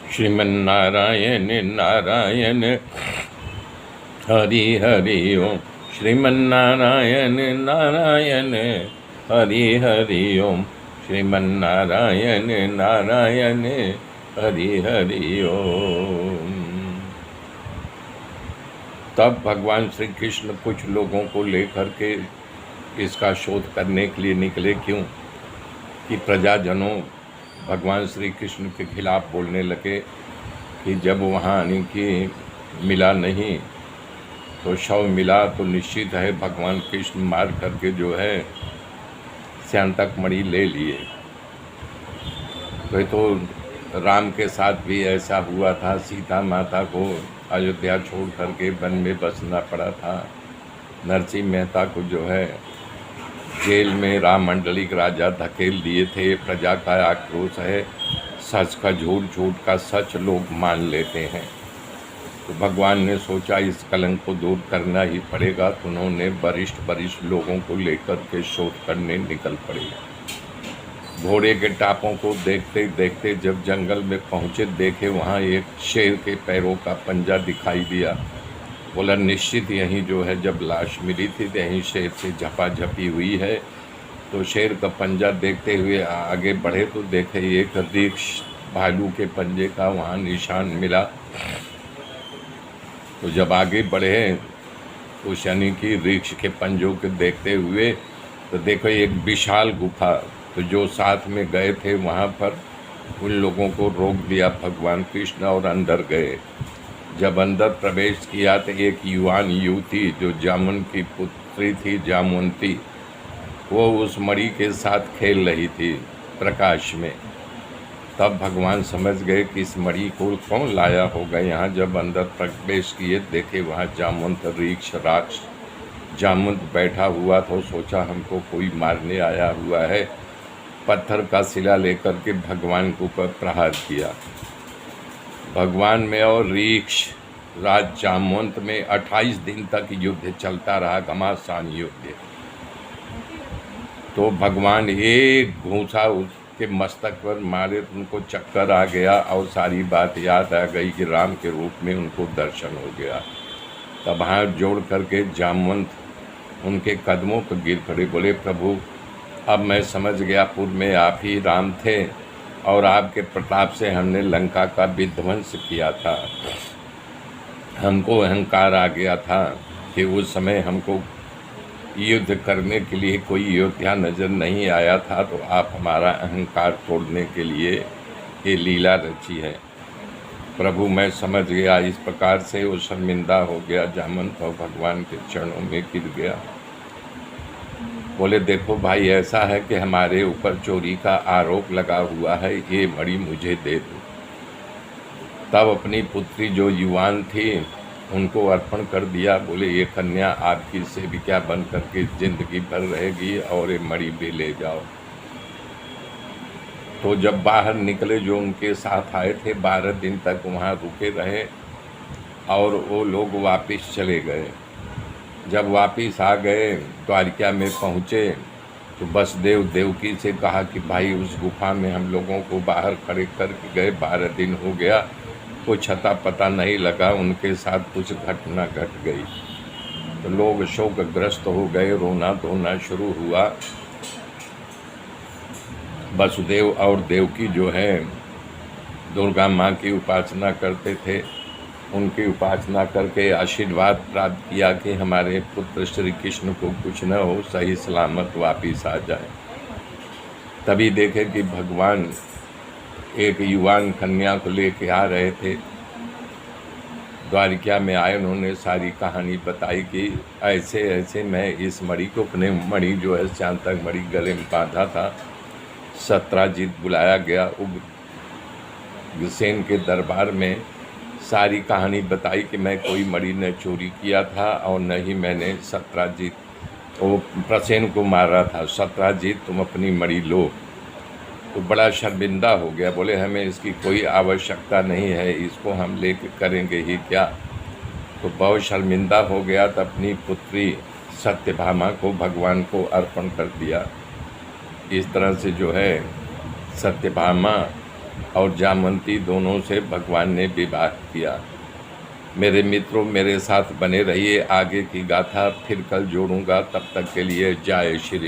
श्रीमन्नारायण नारायण हरि हरि ओम। श्रीमन्नारायण नारायण हरि हरि ओम। श्रीमन्नारायण नारायण हरि हरि ओम। तब भगवान श्री कृष्ण कुछ लोगों को लेकर के इसका शोध करने के लिए निकले। क्यों कि प्रजाजनों भगवान श्री कृष्ण के खिलाफ बोलने लगे कि जब वहाँ यानी कि मिला नहीं तो शव मिला तो निश्चित है भगवान कृष्ण मार करके जो है स्यांतक मणि ले लिए। तो राम के साथ भी ऐसा हुआ था। सीता माता को अयोध्या छोड़ करके वन में बसना पड़ा था। नरसिंह मेहता को जो है जेल में राम मंडलिक राजा धकेल दिए थे। प्रजा का आक्रोश है, सच का झूठ, झूठ का सच लोग मान लेते हैं। तो भगवान ने सोचा इस कलंक को दूर करना ही पड़ेगा। तो उन्होंने वरिष्ठ लोगों को लेकर के शोध करने निकल पड़े। घोड़े के टापों को देखते देखते जब जंगल में पहुँचे, देखे वहाँ एक शेर के पैरों का पंजा दिखाई दिया। बोला निश्चित यहीं जो है जब लाश मिली थी तो यहीं शेर से झपाझपी हुई है। तो शेर का पंजा देखते हुए आगे बढ़े तो देखे एक रीछ भालू के पंजे का वहाँ निशान मिला। तो जब आगे बढ़े तो शनि की रीछ के पंजों के देखते हुए तो देखो एक विशाल गुफा। तो जो साथ में गए थे वहाँ पर उन लोगों को रोक दिया भगवान कृष्ण और अंदर गए। जब अंदर प्रवेश किया तो एक युवान युवती जो जामुन की पुत्री थी, जामुनती, वो उस मणि के साथ खेल रही थी प्रकाश में। तब भगवान समझ गए कि इस मणि को कौन लाया होगा यहाँ। जब अंदर प्रवेश किए देखे वहाँ जामुंत रीछ राक्ष जामुंत बैठा हुआ था। सोचा हमको कोई मारने आया हुआ है। पत्थर का सिला लेकर के भगवान के ऊपर प्रहार किया। भगवान में और रीछ राज जामुंत में 28 दिन तक युद्ध चलता रहा, घमासान युद्ध। तो भगवान एक घूंसा उसके मस्तक पर मारे तो उनको चक्कर आ गया और सारी बात याद आ गई कि राम के रूप में उनको दर्शन हो गया। तब हाथ जोड़ करके जामवंत उनके कदमों पर गिर पड़े। बोले प्रभु अब मैं समझ गया पूर्व में आप ही राम थे और आपके प्रताप से हमने लंका का विध्वंस किया था। हमको अहंकार आ गया था कि उस समय हमको युद्ध करने के लिए कोई योद्धा नज़र नहीं आया था। तो आप हमारा अहंकार तोड़ने के लिए ये लीला रची है। प्रभु मैं समझ गया। इस प्रकार से वो शर्मिंदा हो गया जामवंत और भगवान के चरणों में गिर गया। बोले देखो भाई ऐसा है कि हमारे ऊपर चोरी का आरोप लगा हुआ है, ये मणि मुझे दे दो। तब अपनी पुत्री जो युवान थी उनको अर्पण कर दिया। बोले ये कन्या आपकी सेविका बन करके जिंदगी भर रहेगी और ये मणि भी ले जाओ। तो जब बाहर निकले जो उनके साथ आए थे 12 दिन तक वहाँ रुके रहे और वो लोग वापस चले गए। जब वापस आ गए द्वारिका में पहुँचे तो वसुदेव देवकी से कहा कि भाई उस गुफा में हम लोगों को बाहर खड़े करके गए, 12 दिन हो गया, कुछ अता पता नहीं लगा, उनके साथ कुछ घटना घट गई। तो लोग शोकग्रस्त हो गए, रोना धोना शुरू हुआ। वसुदेव और देवकी जो है दुर्गा माँ की उपासना करते थे। उनकी उपासना करके आशीर्वाद प्राप्त किया कि हमारे पुत्र श्री कृष्ण को कुछ न हो, सही सलामत वापिस आ जाए। तभी देखे कि भगवान एक युवान कन्या को लेके आ रहे थे। द्वारिका में आए, उन्होंने सारी कहानी बताई कि ऐसे ऐसे मैं इस मणि को, अपने मणि जो है स्यांतक मणि गले में बांधा था। सत्राजित बुलाया गया उग्रसेन के दरबार में। सारी कहानी बताई कि मैं कोई मणि ने चोरी किया था और न ही मैंने सत्राजित वो प्रसेन को मारा था। सत्राजित तुम अपनी मणि लो। तो बड़ा शर्मिंदा हो गया। बोले हमें इसकी कोई आवश्यकता नहीं है, इसको हम लेके करेंगे ही क्या। तो बहुत शर्मिंदा हो गया। तो अपनी पुत्री सत्यभामा को भगवान को अर्पण कर दिया। इस तरह से जो है सत्यभामा और जामवंती दोनों से भगवान ने विवाह किया। मेरे मित्रों, मेरे साथ बने रहिए, आगे की गाथा फिर कल जोड़ूंगा। तब तक के लिए जय श्री